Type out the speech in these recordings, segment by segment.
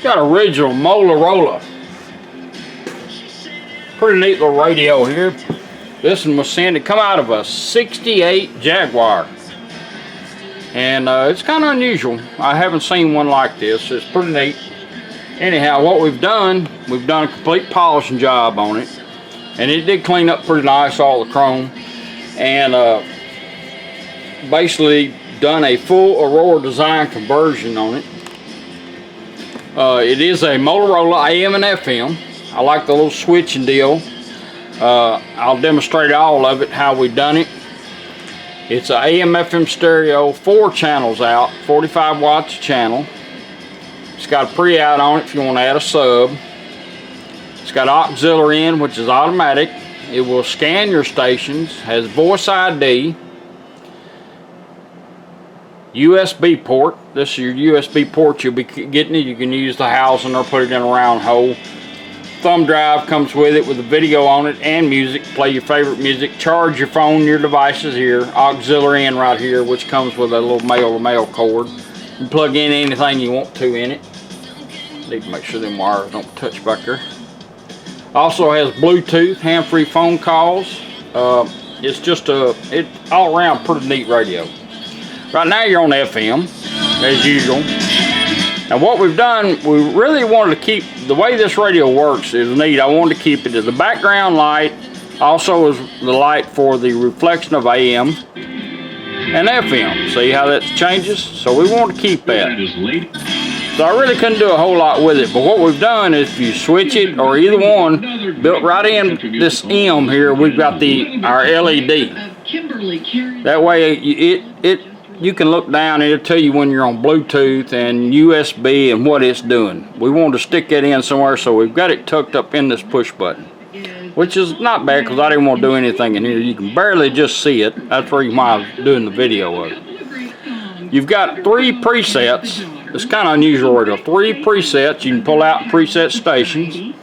Got original Motorola. Pretty neat little radio here. This one was sent to come out of a '68 Jaguar. And it's kind of unusual. I haven't seen one like this. It's pretty neat. Anyhow, what we've done a complete polishing job on it. And it did clean up pretty nice, all the chrome. And basically done a full Aurora Design conversion on it. It is a Motorola AM and FM. I like the little switching deal. I'll demonstrate all of it, how we've done it. It's an AM FM stereo, 4 channels out, 45 watts a channel. It's got a pre-out on it if you want to add a sub. It's got auxiliary in, which is automatic. It will scan your stations, has voice ID, USB port. This is your USB port you'll be getting it. You can use the housing or put it in a round hole. Thumb drive comes with it with a video on it and music. Play your favorite music. Charge your phone, your devices here. Auxiliary in right here, which comes with a little male-to-male cord. You plug in anything you want to in it. Need to make sure them wires don't touch back there. Also has Bluetooth, hand-free phone calls. It's just it's all around pretty neat radio. Right now you're on FM, as usual. Now what we've done, we really wanted to keep, the way this radio works is neat. I wanted to keep it as the background light, also as the light for the reflection of AM and FM. See how that changes? So we want to keep that. So I really couldn't do a whole lot with it, but what we've done is if you switch it or either one, built right in this M here, we've got our LED. That way you can look down and it'll tell you when you're on Bluetooth and USB and what it's doing. We wanted to stick that in somewhere, so we've got it tucked up in this push button, which is not bad because I didn't want to do anything in here. You can barely just see it. That's the reason why I was doing the video of it. You've got 3 presets. It's kind of unusual radio. 3 presets. You can pull out preset stations.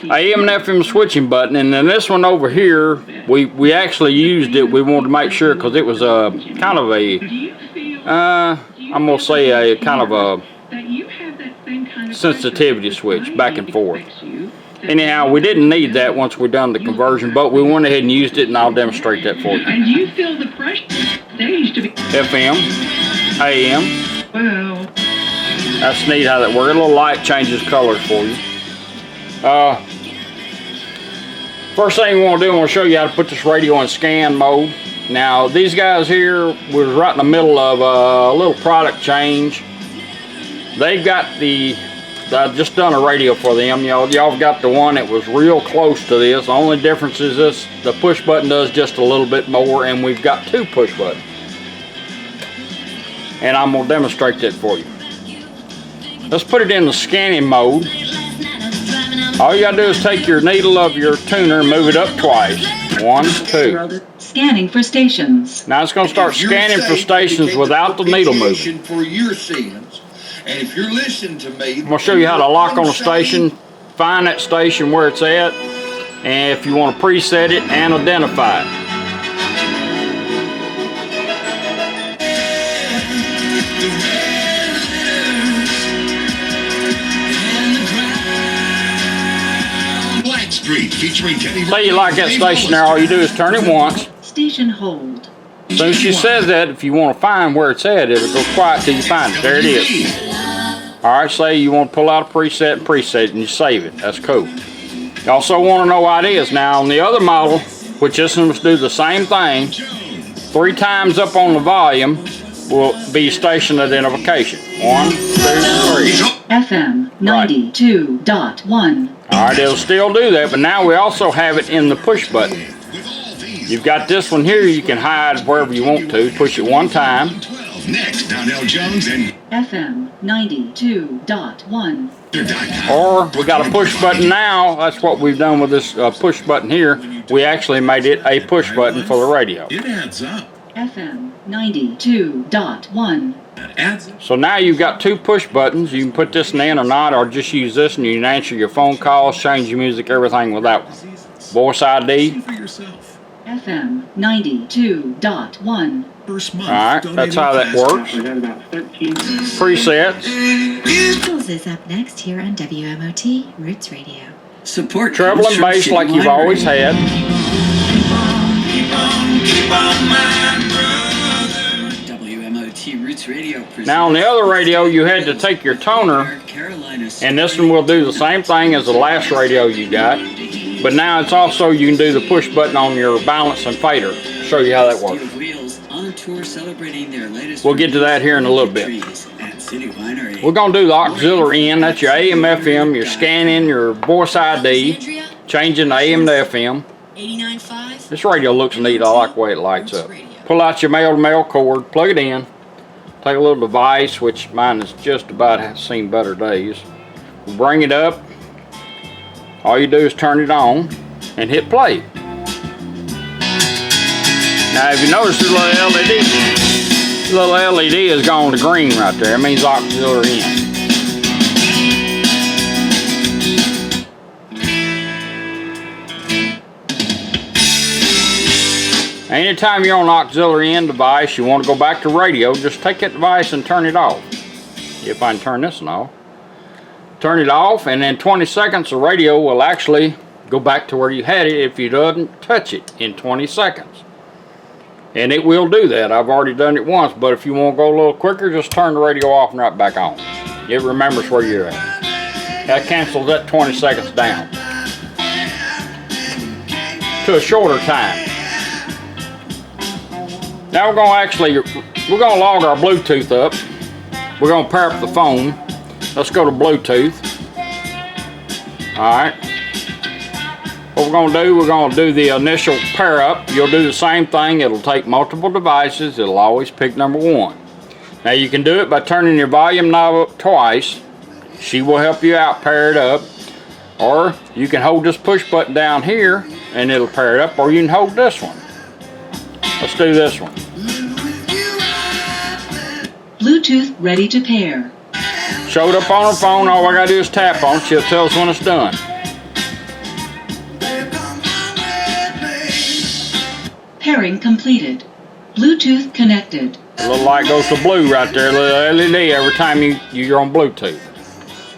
AM and FM switching button, and then this one over here, we actually used it. We wanted to make sure because it was a kind of a, I'm gonna say a kind of a sensitivity switch back and forth. Anyhow, we didn't need that once we're done the conversion, but we went ahead and used it, and I'll demonstrate that for you. And you feel the pressure stage to be FM, AM. well. That's neat how that works. A little light changes colors for you. First thing we want to do, I want to show you how to put this radio in scan mode. Now these guys here, we're right in the middle of a little product change. They've got I just done a radio for them. Y'all got the one that was real close to this. The only difference is this, the push button does just a little bit more, and we've got 2 push buttons. And I'm going to demonstrate that for you. Let's put it in the scanning mode. All you gotta do is take your needle of your tuner and move it up twice. 1, 2. Scanning for stations. Now it's gonna start scanning for stations without the needle moving. For your sins. And if you're listening to me, I'm gonna show you how to lock on a station, find that station where it's at, and if you want to preset it and identify it. Say you like that station there, all you do is turn it once. Station hold. As soon as she says that, if you want to find where it's at, it'll go quiet till you find it. There it is. Alright, say you want to pull out a preset and preset it and you save it. That's cool. You also want to know what it is. Now on the other model, which this one will do the same thing, 3 times up on the volume will be station identification. 1, 2, 3. FM 92.1. Alright, it'll still do that, but now we also have it in the push button. You've got this one here, you can hide wherever you want to. Push it 1 time. Next, Donnell Jones and FM 92.1. Or we got a push button now. That's what we've done with this push button here. We actually made it a push button for the radio. it adds up. FM 92.1. So now you've got 2 push buttons. You can put this in or not, or just use this and you can answer your phone calls, change your music, everything with that one. Voice ID. FM 92.1. first month. Alright, that's how that works. Presets. Jules is up next here on WMOT Roots Radio. Support Treble and bass like you've always had. WMOT Roots Radio. Now on the other radio you had to take your toner, and this one will do the same thing as the last radio you got, but now it's also you can do the push button on your balance and fader. Show you how that works. We'll get to that here in a little bit. We're going to do the auxiliary in. That's your AM, FM, your scanning, your voice ID, changing the AM to FM. This radio looks neat. I like the way it lights up. Pull out your male-to-male cord, plug it in. Take a little device, which mine has just about seen better days. Bring it up. All you do is turn it on and hit play. Now if you notice the little LED has gone to green right there. It means auxiliary in. Anytime you're on an auxiliary in device, you want to go back to radio, just take that device and turn it off. If I can turn this one off. Turn it off, and in 20 seconds the radio will actually go back to where you had it if you didn't touch it in 20 seconds. And it will do that. I've already done it once, but if you want to go a little quicker, just turn the radio off and right back on. It remembers where you're at. That cancels that 20 seconds down to a shorter time. Now we're going to log our Bluetooth up. We're going to pair up the phone. Let's go to Bluetooth. Alright. What we're going to do the initial pair up. You'll do the same thing. It'll take multiple devices. It'll always pick number one. Now you can do it by turning your volume knob up twice. She will help you out, pair it up. Or you can hold this push button down here and it'll pair it up, or you can hold this one. Let's do this one. Bluetooth ready to pair. Showed up on her phone. All I gotta do is tap on it. She'll tell us when it's done. Pairing completed. Bluetooth connected. The little light goes to blue right there, a little LED every time you're on Bluetooth.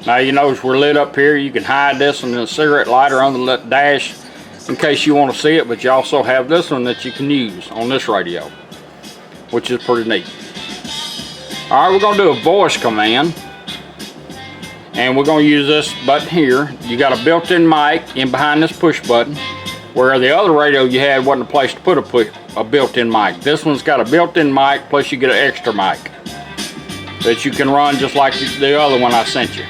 Now you notice we're lit up here. You can hide this in the cigarette lighter on the dash in case you want to see it, but you also have this one that you can use on this radio, which is pretty neat. Alright, we're going to do a voice command, and we're going to use this button here. You got a built-in mic in behind this push button, where the other radio you had wasn't a place to put a built-in mic. This one's got a built-in mic, plus you get an extra mic that you can run just like the other one I sent you.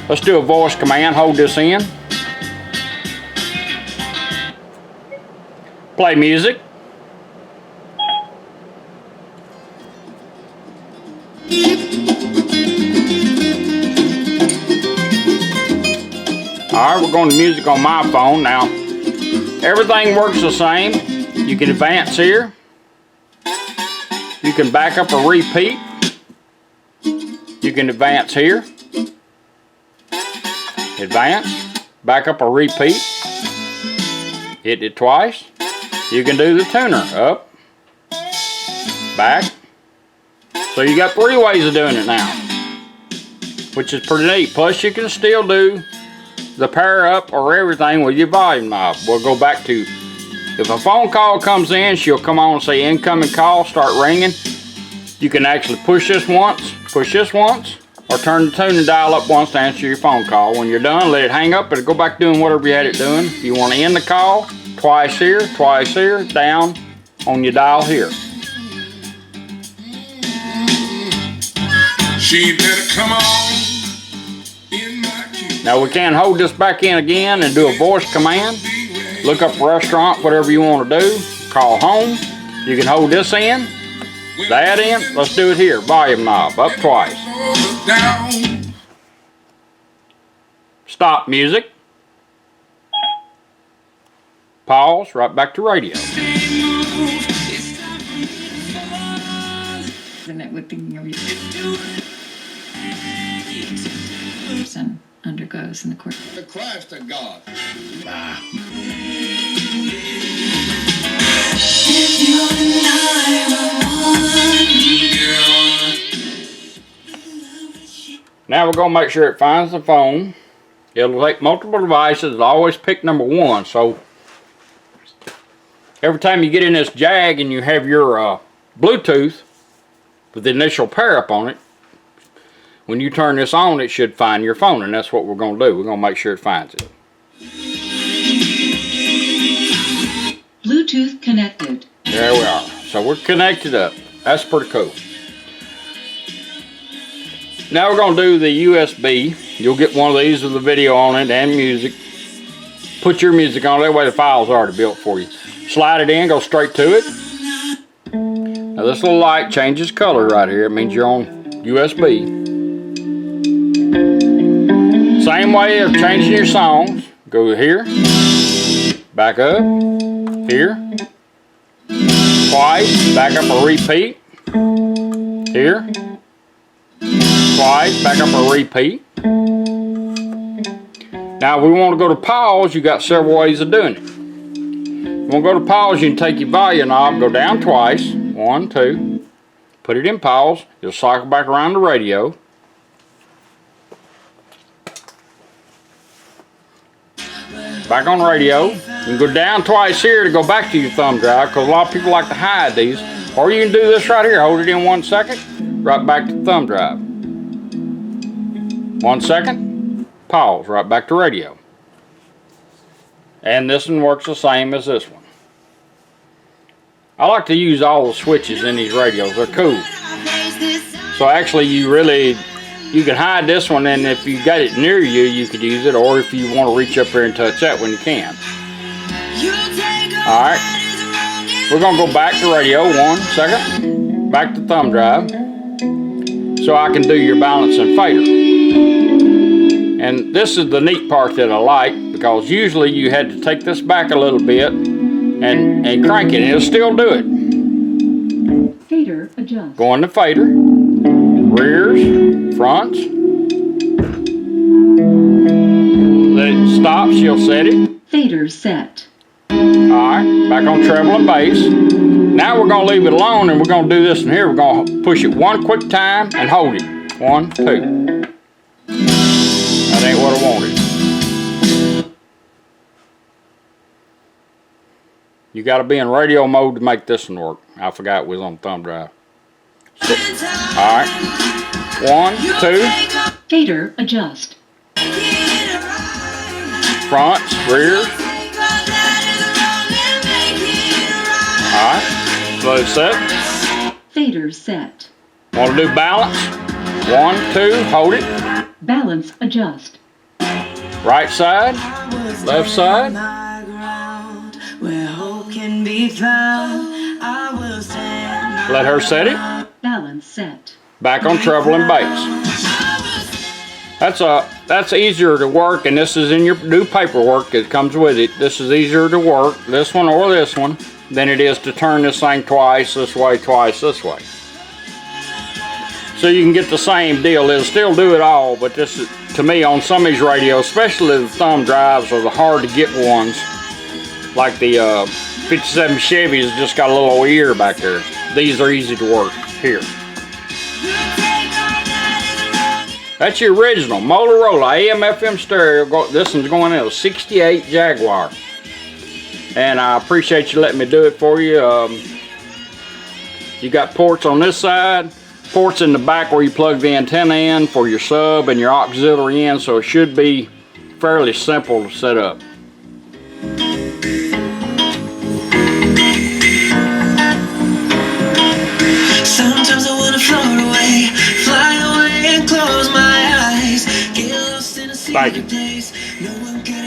Let's do a voice command. Hold this in. Play music. Alright, we're going to music on my phone now. Everything works the same. You can advance here. You can back up or repeat. You can advance here. Advance. Back up or repeat. Hit it twice. You can do the tuner. Up. Back. So you got 3 ways of doing it now, which is pretty neat. Plus you can still do the pair up or everything with your volume knob. We'll go back to, if a phone call comes in, she'll come on and say incoming call, start ringing. You can actually push this once, or turn the tuning dial up once to answer your phone call. When you're done, let it hang up, it'll go back doing whatever you had it doing. If you want to end the call, twice here, down on your dial here. She better come on in my queue. Now we can hold this back in again and do a voice command. Look up a restaurant, whatever you want to do. Call home. You can hold this in, that in. Let's do it here. Volume knob, up twice. Stop music. Pause, right back to radio. And it would be person undergoes in the course. The Christ of God. Now we're going to make sure it finds the phone. It'll take multiple devices. It'll always pick number 1. So every time you get in this Jag and you have your Bluetooth with the initial pair up on it, when you turn this on, it should find your phone, and that's what we're going to do. We're going to make sure it finds it. Bluetooth connected. There we are. So we're connected up. That's pretty cool. Now we're going to do the USB. You'll get one of these with the video on it and music. Put your music on it. That way the file's already built for you. Slide it in, go straight to it. Now this little light changes color right here. It means you're on USB. Same way of changing your songs. Go here, back up, here, twice, back up or repeat, here, twice, back up or repeat. Now we want to go to pause. You got several ways of doing it. You want to go to pause, you can take your volume knob, go down twice, 1, 2, put it in pause, you'll cycle back around the radio. Back on radio. You can go down twice here to go back to your thumb drive, because a lot of people like to hide these. Or you can do this right here. Hold it in 1 second, right back to the thumb drive. 1 second, pause, right back to radio. And this one works the same as this one. I like to use all the switches in these radios. They're cool. So actually you can hide this one, and if you got it near you, you could use it, or if you want to reach up here and touch that one, you can. Alright, we're going to go back to radio, 1 second, back to thumb drive, so I can do your balance and fader. And this is the neat part that I like, because usually you had to take this back a little bit and crank it, and it'll still do it. Fader adjust. Go into fader. Rears, fronts. Let it stop, she'll set it. Fader set. Alright, back on treble and bass. Now we're going to leave it alone, and we're going to do this in here. We're going to push it 1 quick time and hold it. 1, 2. That ain't what I wanted. You got to be in radio mode to make this one work. I forgot it was on thumb drive. Alright. 1, 2. Fader adjust. Fronts, rears. Alright. Slow set. Fader set. Want to do balance? 1, 2. Hold it. Balance adjust. Right side. Left side. Let her set it. Balance set. Back on treble and bass. That's easier to work, and this is in your new paperwork that comes with it. This is easier to work, this one or this one, than it is to turn this thing twice this way, twice this way. So you can get the same deal. It'll still do it all, but this is, to me, on some of these radios, especially the thumb drives are the hard to get ones, like the 57 Chevy's just got a little ear back there. These are easy to work here. That's your original Motorola AM/FM stereo. This one's going in a 68 Jaguar. And I appreciate you letting me do it for you. You got ports on this side, ports in the back where you plug the antenna in for your sub and your auxiliary in, so it should be fairly simple to set up. Sometimes I wanna float away, fly away and close my eyes, get lost in a sea of days. No one could